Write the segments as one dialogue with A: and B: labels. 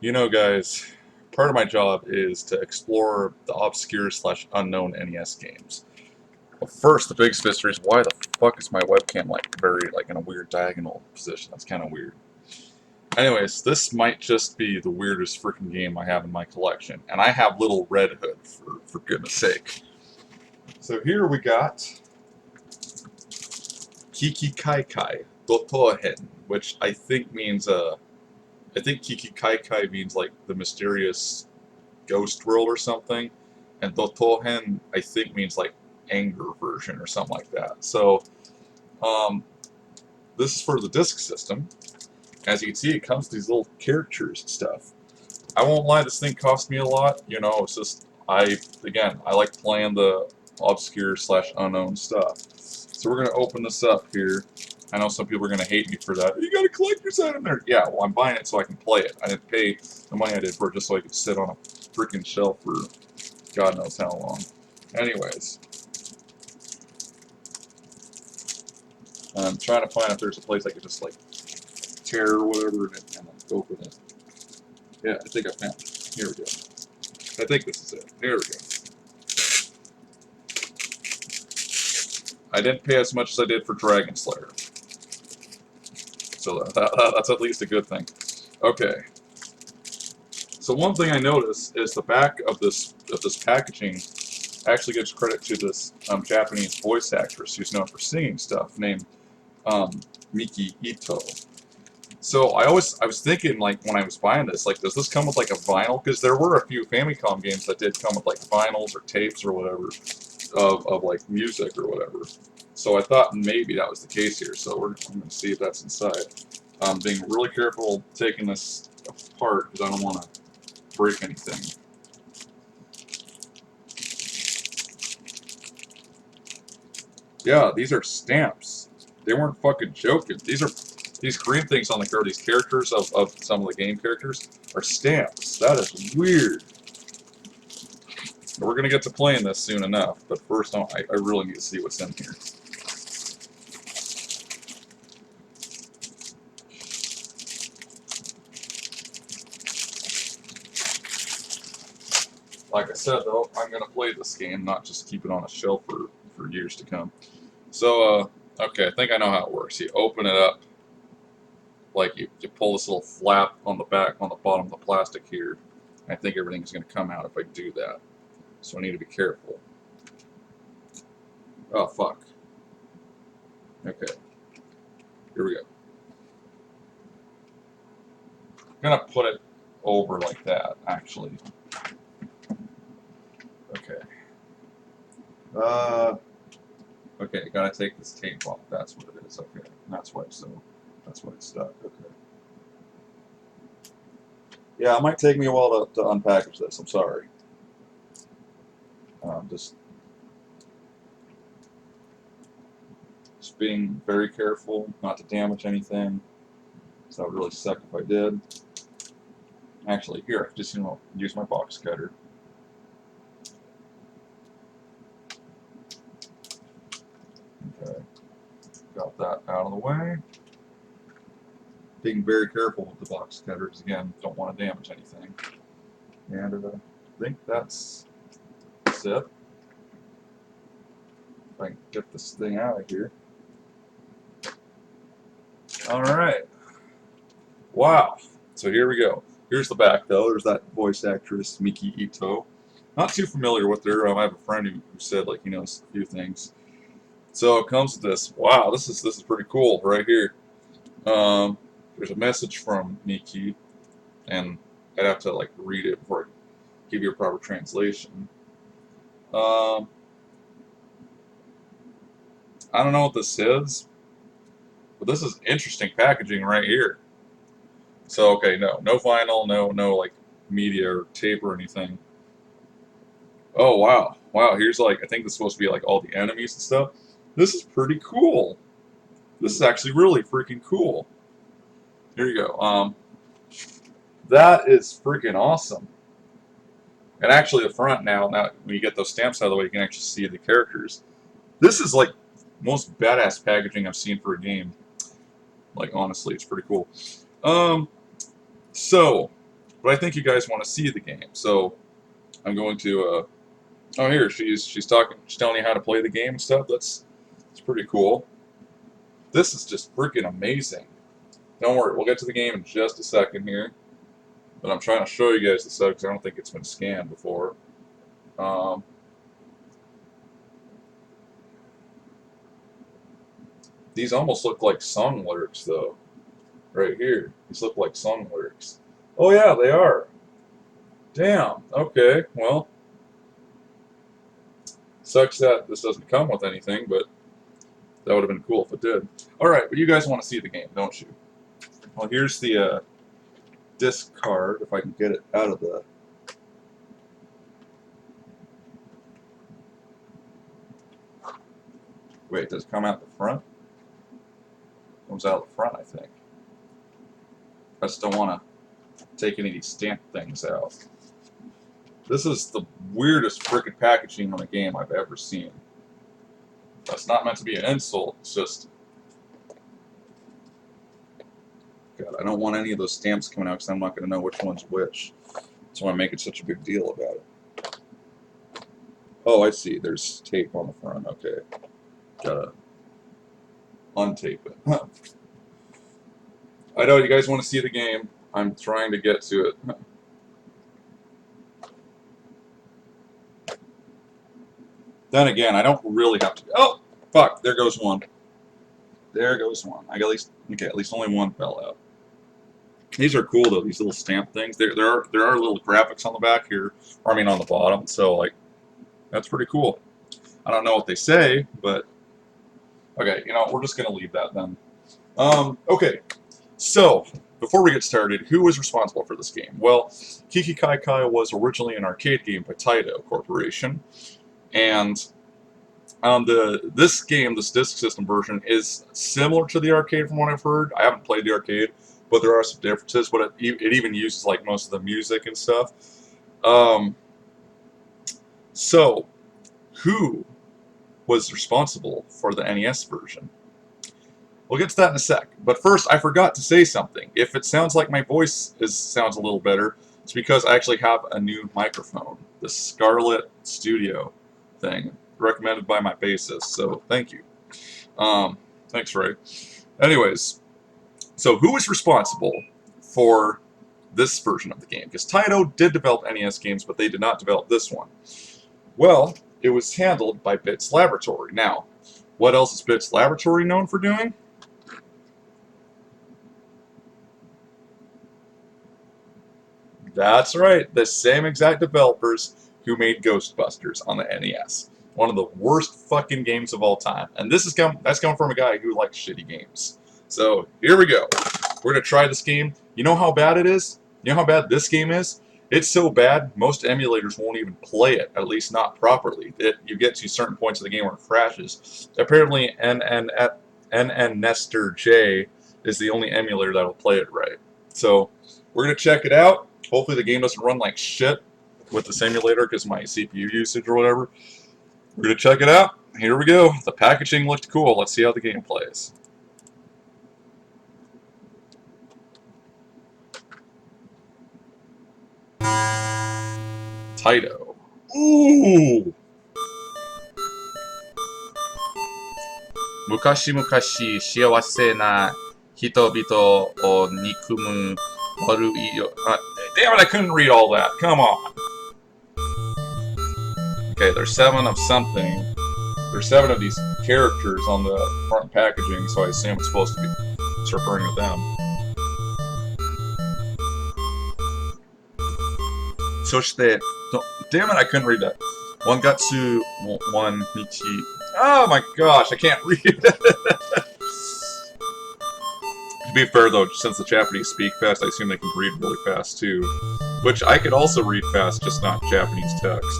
A: You know, guys, part of my job is to explore the obscure slash unknown NES games. But first, the biggest mystery is why the fuck is my webcam like very like in a weird diagonal position? That's kind of weird. Anyways, this might just be the weirdest freaking game I have in my collection, and I have Little Red Hood for goodness sake. So here we got Kiki Kaikai Doutou, which I think means I think Kiki Kaikai means like the mysterious ghost world or something, and Dotohen I think means like anger version or something like that. So um, this is for the disc system. As you can see, it comes with these little characters and stuff. I won't lie, this thing cost me a lot. You know, it's just I like playing the obscure slash unknown stuff. So we're gonna open this up here. I know some people are gonna hate me for that. You got a collector's item there. Yeah, well I'm buying it so I can play it. I didn't pay the money I did for it just so I could sit on a freaking shelf for God knows how long. Anyways, I'm trying to find if there's a place I could just like tear or whatever and then open it. Yeah, I think I found it. Here we go. I think this is it. There we go. I didn't pay as much as I did for Dragon Slayer, so that's at least a good thing. Okay. So one thing I noticed is the back of this packaging actually gives credit to this Japanese voice actress who's known for singing stuff named um, Miki Ito. So I was thinking like when I was buying this, like does this come with like a vinyl? Because there were a few Famicom games that did come with like vinyls or tapes or whatever of like music or whatever. So I thought maybe that was the case here. So I'm going to see if that's inside. I'm being really careful taking this apart because I don't want to break anything. Yeah, these are stamps. They weren't fucking joking. These green things on the cover, these characters of some of the game characters, are stamps. That is weird. But we're gonna get to playing this soon enough, but first I really need to see what's in here. Like I said though, I'm gonna play this game, not just keep it on a shelf for years to come. So, okay, I think I know how it works. You open it up, like you pull this little flap on the back, on the bottom of the plastic here. I think everything's gonna come out if I do that. So I need to be careful. Oh, fuck. Okay, here we go. I'm gonna put it over like that, actually. Okay. Okay, gotta take this tape off. That's what it is. Okay, that's why it's stuck. Okay. Yeah, it might take me a while to unpackage this. I'm sorry. Just being very careful not to damage anything. So that would really suck if I did. Actually, here, just use my box cutter. Okay, got that out of the way. Being very careful with the box cutters. Again, don't want to damage anything. And I think that's it. If I can get this thing out of here. Alright. Wow. So here we go. Here's the back, though. There's that voice actress, Miki Ito. Not too familiar with her. I have a friend who said, like, he knows a few things. So it comes with this. Wow, this is pretty cool right here. There's a message from Miki, and I'd have to, like, read it before I give you a proper translation. I don't know what this is, but this is interesting packaging right here. So okay, no vinyl, no like media or tape or anything. Oh wow. Here's like I think this is supposed to be like all the enemies and stuff. This is pretty cool. This is actually really freaking cool. Here you go. That is freaking awesome. And actually, the front now when you get those stamps out of the way, you can actually see the characters. This is like most badass packaging I've seen for a game. Like honestly, it's pretty cool. So but I think you guys want to see the game. So I'm going to. Oh, here she's talking. She's telling you how to play the game and stuff. That's pretty cool. This is just freaking amazing. Don't worry, we'll get to the game in just a second here. But I'm trying to show you guys the stuff because I don't think it's been scanned before. These almost look like song lyrics, though. Right here. These look like song lyrics. Oh, yeah, they are. Damn. Okay, well. Sucks that this doesn't come with anything, but that would have been cool if it did. Alright, but you guys want to see the game, don't you? Well, here's the disc card, if I can get it out of the... Wait, does it come out the front? It comes out the front, I think. I just don't want to take any of these stamp things out. This is the weirdest frickin' packaging on a game I've ever seen. That's not meant to be an insult, it's just... God, I don't want any of those stamps coming out because I'm not going to know which one's which. That's why I'm making such a big deal about it. Oh, I see. There's tape on the front. Okay. Gotta untape it. I know you guys want to see the game. I'm trying to get to it. Then again, I don't really have to... Oh! Fuck! There goes one. There goes one. I got at least... Okay, at least only one fell out. These are cool, though, these little stamp things. There are little graphics on the back here. Or, I mean, on the bottom. So, like, that's pretty cool. I don't know what they say, but... Okay, you know, we're just going to leave that then. Okay. So, before we get started, who was responsible for this game? Well, Kiki Kaikai was originally an arcade game by Doutou Corporation. And this game, this disc system version, is similar to the arcade from what I've heard. I haven't played the arcade, but there are some differences. But it even uses like most of the music and stuff. So, who was responsible for the NES version? We'll get to that in a sec. But first, I forgot to say something. If it sounds like my voice sounds a little better, it's because I actually have a new microphone, the Scarlett Studio thing, recommended by my bassist, so thank you. Thanks, Ray. Anyways, so who is responsible for this version of the game? Because Doutou did develop NES games, but they did not develop this one. Well, it was handled by Bits Laboratory. Now, what else is Bits Laboratory known for doing? That's right, the same exact developers who made Ghostbusters on the NES. One of the worst fucking games of all time. And that's coming from a guy who likes shitty games. So, here we go. We're going to try this game. You know how bad it is? You know how bad this game is? It's so bad, most emulators won't even play it, at least not properly. You get to certain points of the game where it crashes. Apparently, NN Nestor J is the only emulator that'll play it right. So, we're going to check it out. Hopefully the game doesn't run like shit with the simulator because my CPU usage or whatever. We're going to check it out. Here we go. The packaging looked cool. Let's see how the game plays. Doutou. Ooh! Mukashi mukashi shiawase na hitobito o nikumu warui yo. Damn it, I couldn't read all that. Come on. Okay, there's 7 of something. There's 7 of these characters on the front packaging, so I assume it's supposed to be referring to them. Soshite, damn it, I couldn't read that. Wangatsu, one Nichi. Oh my gosh, I can't read it. To be fair though, since the Japanese speak fast, I assume they can read really fast too. Which I could also read fast, just not Japanese text.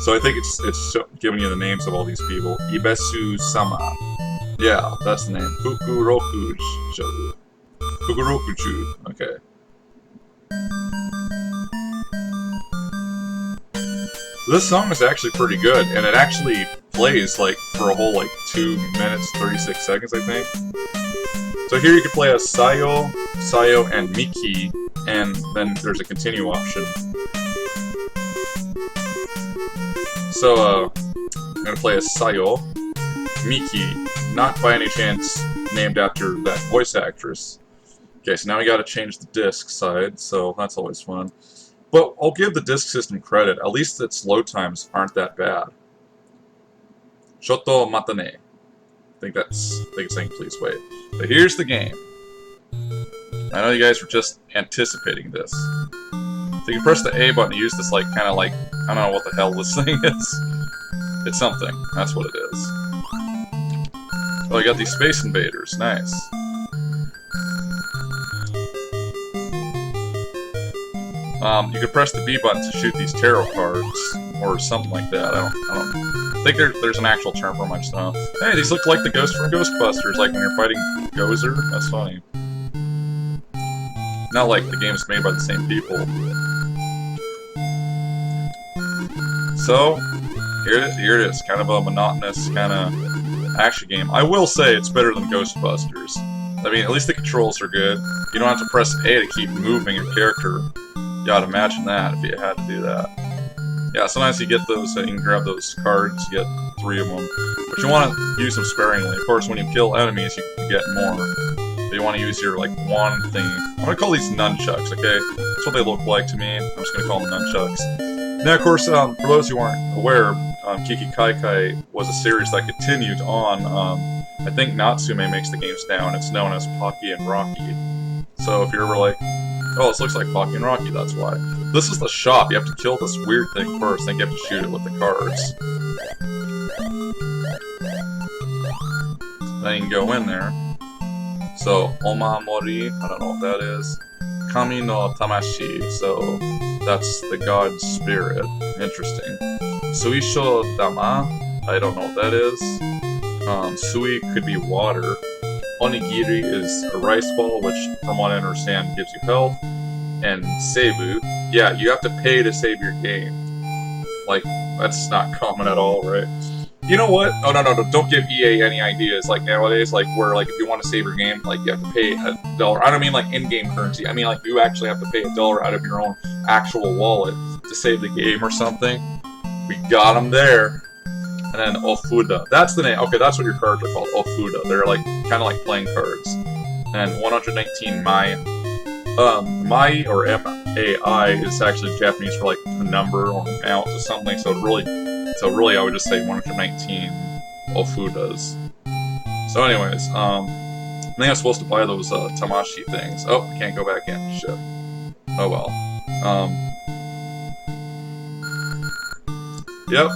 A: So I think it's giving you the names of all these people. Ibesu-sama. Yeah, that's the name. Fukurokuju. Fukurokuju. Okay. This song is actually pretty good, and it actually plays like for a whole like 2 minutes 36 seconds, I think. So here you can play as Sayo, and Miki, and then there's a continue option. So, I'm gonna play as Sayo. Miki, not by any chance named after that voice actress. Okay, so now we gotta change the disc side, so that's always fun. But I'll give the disc system credit, at least its load times aren't that bad. Shoto matane. I think it's saying please wait. But here's the game. I know you guys were just anticipating this. So you can press the A button to use this, like, kind of like, I don't know what the hell this thing is. It's something. That's what it is. Oh, you got these Space Invaders. Nice. You can press the B button to shoot these tarot cards, or something like that. I think there's an actual term for them, I just don't know. Hey, these look like the ghosts from Ghostbusters, like when you're fighting Gozer. That's funny. Not like the game's made by the same people. So, here it is. Kind of a monotonous kind of action game. I will say it's better than Ghostbusters. I mean, at least the controls are good. You don't have to press A to keep moving your character. You gotta imagine that if you had to do that. Yeah, sometimes you get those, you can grab those cards, you get 3 of them. But you want to use them sparingly. Of course, when you kill enemies, you get more. But you want to use your, like, one thing. I'm gonna call these nunchucks, okay? That's what they look like to me. I'm just gonna call them nunchucks. Now, of course, for those who aren't aware, Kiki Kaikai was a series that continued on. I think Natsume makes the games now, and it's known as Pocky and Rocky. So if you're ever like, oh, this looks like Pocky and Rocky, that's why. This is the shop. You have to kill this weird thing first, then you have to shoot it with the cards. Then you can go in there. So, Omamori, I don't know what that is. Kami no Tamashi, so that's the god's spirit. Interesting. Suisho Dama, I don't know what that is. Sui could be water. Onigiri is a rice ball, which, from what I understand, gives you health. And Seibu, yeah, you have to pay to save your game. Like, that's not common at all, right? You know what? Oh, no, don't give EA any ideas. Like, nowadays, like, where, like, if you want to save your game, like, you have to pay $1. I don't mean, like, in-game currency. I mean, like, you actually have to pay $1 out of your own actual wallet to save the game or something. We got them there. And then Ofuda. That's the name. Okay, that's what your cards are called. Ofuda. They're, like, kind of like playing cards. And 119 Mai. Mai, or M-A-I, is actually Japanese for, like, a number or an amount or something. So really, I would just say 119 Ofudas. So anyways, I think I'm supposed to buy those Tamashi things. Oh, I can't go back in. Shit. Oh well. Yep.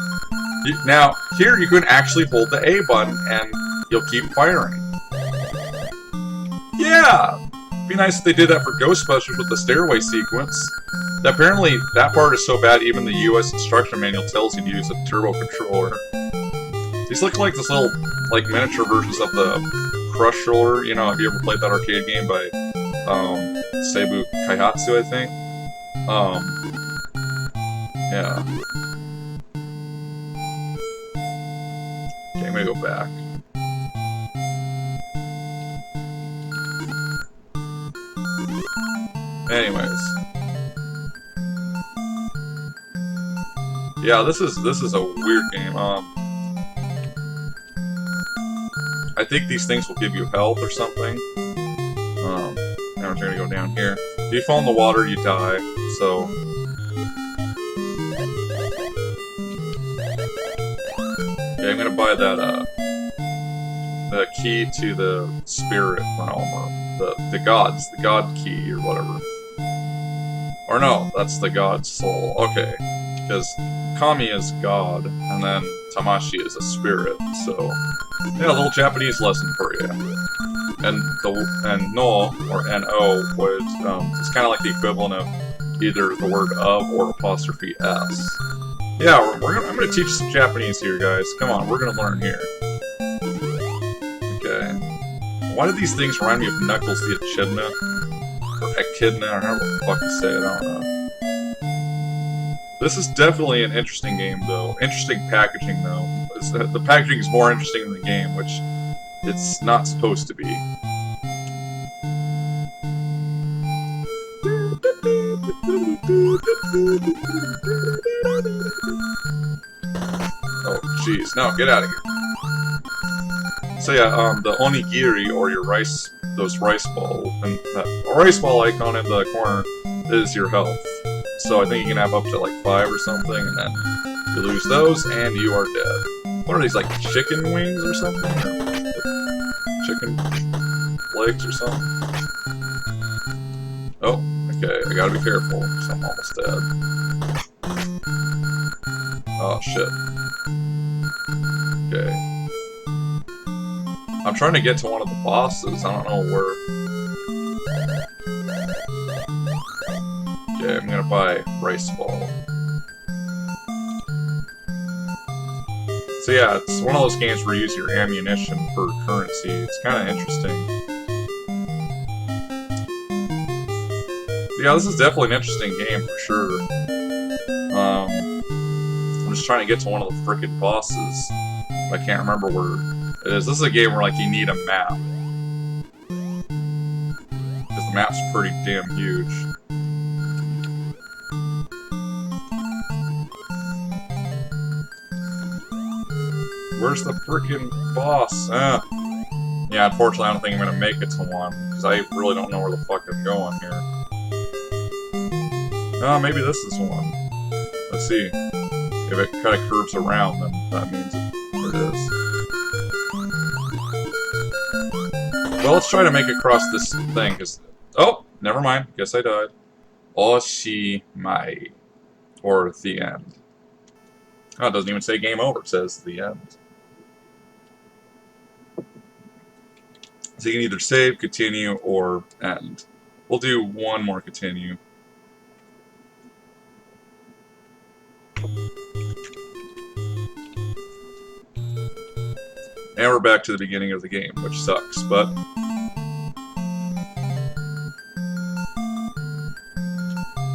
A: Now, here you can actually hold the A button and you'll keep firing. Yeah! It'd be nice if they did that for Ghostbusters with the stairway sequence. Apparently, that part is so bad, even the US instruction manual tells you to use a turbo controller. These look like this little, like, miniature versions of the Crush Roller. You know, have you ever played that arcade game by, Seibu Kaihatsu, I think? Yeah. Okay, I'm gonna go back. Anyways. Yeah, this is a weird game. I think these things will give you health or something. Now we're gonna go down here. If you fall in the water, you die. So. Yeah, I'm gonna buy that the key to the spirit realm, or the god key or whatever. Or no, that's the god's soul. Okay, because Kami is god, and then Tamashi is a spirit. So, yeah, a little Japanese lesson for you. And no, or no, was it's kind of like the equivalent of either the word of or apostrophe s. Yeah, I'm gonna teach you some Japanese here, guys. Come on, we're gonna learn here. Okay. Why do these things remind me of Knuckles the Echidna? Or Echidna, or however the fuck you say it, I don't know. This is definitely an interesting game, though. Interesting packaging, though. The packaging is more interesting than the game, which it's not supposed to be. Oh, jeez. No, get out of here. So yeah, the onigiri, or your rice, those rice ball, and that rice ball icon in the corner is your health. So I think you can have up to like 5 or something, and then you lose those, and you are dead. What are these, like chicken wings or something? Or chicken legs or something? Oh, okay, I gotta be careful, because I'm almost dead. Oh, shit. Okay. I'm trying to get to one of the bosses, I don't know where. Okay, I'm gonna buy rice ball. So yeah, it's one of those games where you use your ammunition for currency. It's kind of interesting. Yeah, this is definitely an interesting game for sure. I'm just trying to get to one of the frickin' bosses. I can't remember where it is. This is a game where like you need a map. Because the map's pretty damn huge. Where's the frickin' boss? Yeah, unfortunately I don't think I'm gonna make it to one, because I really don't know where the fuck I'm going here. Oh, maybe this is one. Let's see. If it kind of curves around, then that means it is. Well, let's try to make it across this thing, because... Oh! Never mind. Guess I died. Oshimai. Or the end. Oh, it doesn't even say game over. It says the end. So you can either save, continue, or end. We'll do one more continue. And we're back to the beginning of the game, which sucks, but...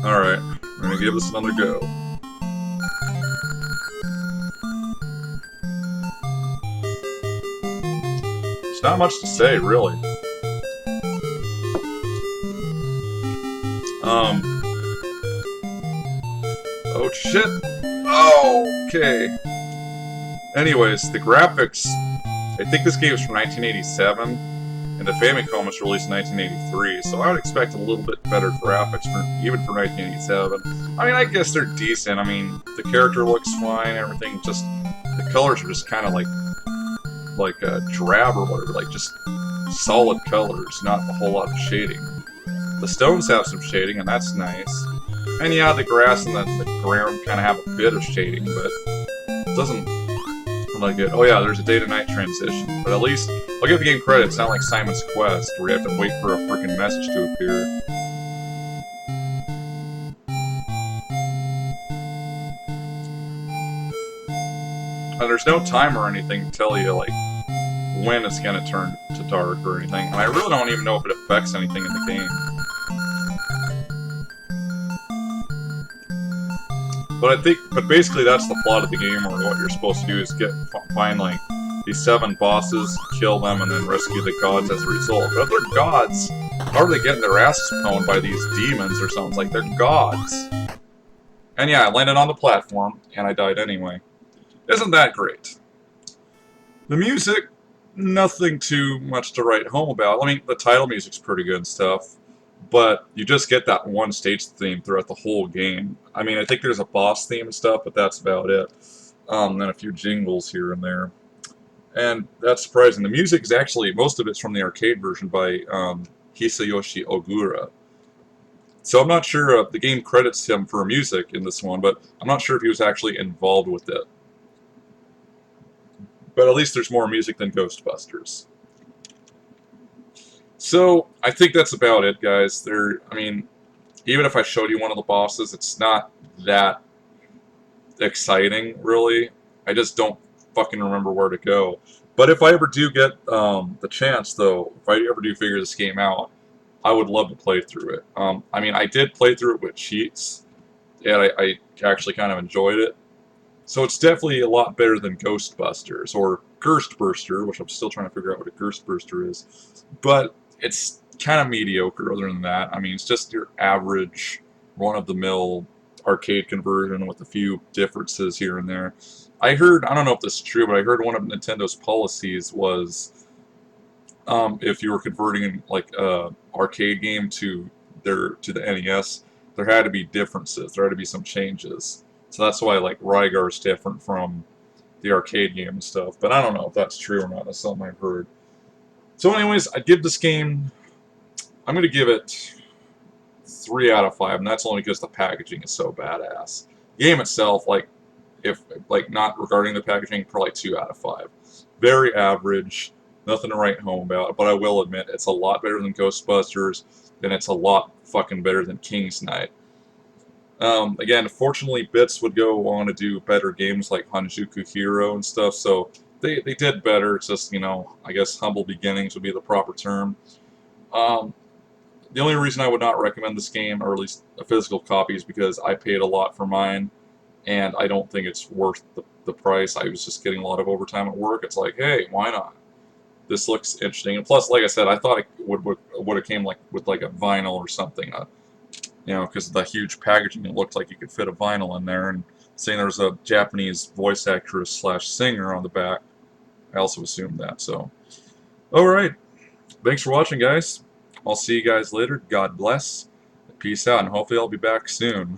A: Alright, we're gonna give this another go. There's not much to say, really. Oh shit! Oh, okay. Anyways, the graphics... I think this game is from 1987, and the Famicom was released in 1983, so I would expect a little bit better graphics, even for 1987. I mean, I guess they're decent. I mean, the character looks fine, everything, just... The colors are just kind of like drab or whatever, like just solid colors, not a whole lot of shading. The stones have some shading, and that's nice. And yeah, the grass and the ground kind of have a bit of shading, but it doesn't like it. Oh yeah, there's a day-to-night transition, but at least I'll give the game credit. It's not like Simon's Quest, where you have to wait for a freaking message to appear. And there's no timer or anything to tell you like when it's gonna turn to dark or anything, and I really don't even know if it affects anything in the game. But basically that's the plot of the game, or what you're supposed to do is find like these 7 bosses, kill them, and then rescue the gods as a result. But if they're gods, how are they getting their asses pwned by these demons or something? It's like, they're gods. And yeah, I landed on the platform, and I died anyway. Isn't that great? The music, nothing too much to write home about. I mean, the title music's pretty good and stuff, but you just get that one stage theme throughout the whole game. I mean, I think there's a boss theme and stuff, but that's about it. Then a few jingles here and there. And that's surprising. The music is actually, most of it's from the arcade version by Hisayoshi Ogura. So I'm not sure, the game credits him for music in this one, but I'm not sure if he was actually involved with it. But at least there's more music than Ghostbusters. So, I think that's about it, guys. I mean, even if I showed you one of the bosses, it's not that exciting, really. I just don't fucking remember where to go. But if I ever do get the chance, though, if I ever do figure this game out, I would love to play through it. I mean, I did play through it with cheats, and I actually kind of enjoyed it. So it's definitely a lot better than Ghostbusters, or Gerstburster, which I'm still trying to figure out what a Gerstburster is. But it's kind of mediocre other than that. I mean, it's just your average run-of-the-mill arcade conversion with a few differences here and there. I heard, I don't know if this is true, but I heard one of Nintendo's policies was if you were converting like a arcade game to the NES, there had to be differences. There had to be some changes. So that's why like Rygar is different from the arcade game and stuff. But I don't know if that's true or not. That's something I've heard. So, anyways, I'd give this game. I'm gonna give it 3 out of 5, and that's only because the packaging is so badass. The game itself, like, if like not regarding the packaging, probably 2 out of 5. Very average, nothing to write home about. But I will admit, it's a lot better than Ghostbusters, and it's a lot fucking better than King's Knight. Again, fortunately, Bits would go on to do better games like Hanjuku Hero and stuff, so they did better. It's just, you know, I guess humble beginnings would be the proper term. Um, the only reason I would not recommend this game, or at least a physical copy, is because I paid a lot for mine, and I don't think it's worth the price. I was just getting a lot of overtime at work. It's like, hey, why not? This looks interesting, and plus, like I said, I thought it would have came like with like a vinyl or something, you know, because of the huge packaging. It looked like you could fit a vinyl in there, and saying there's a Japanese voice actress slash singer on the back, I also assumed that. So, all right, thanks for watching, guys. I'll see you guys later. God bless. Peace out, and hopefully I'll be back soon.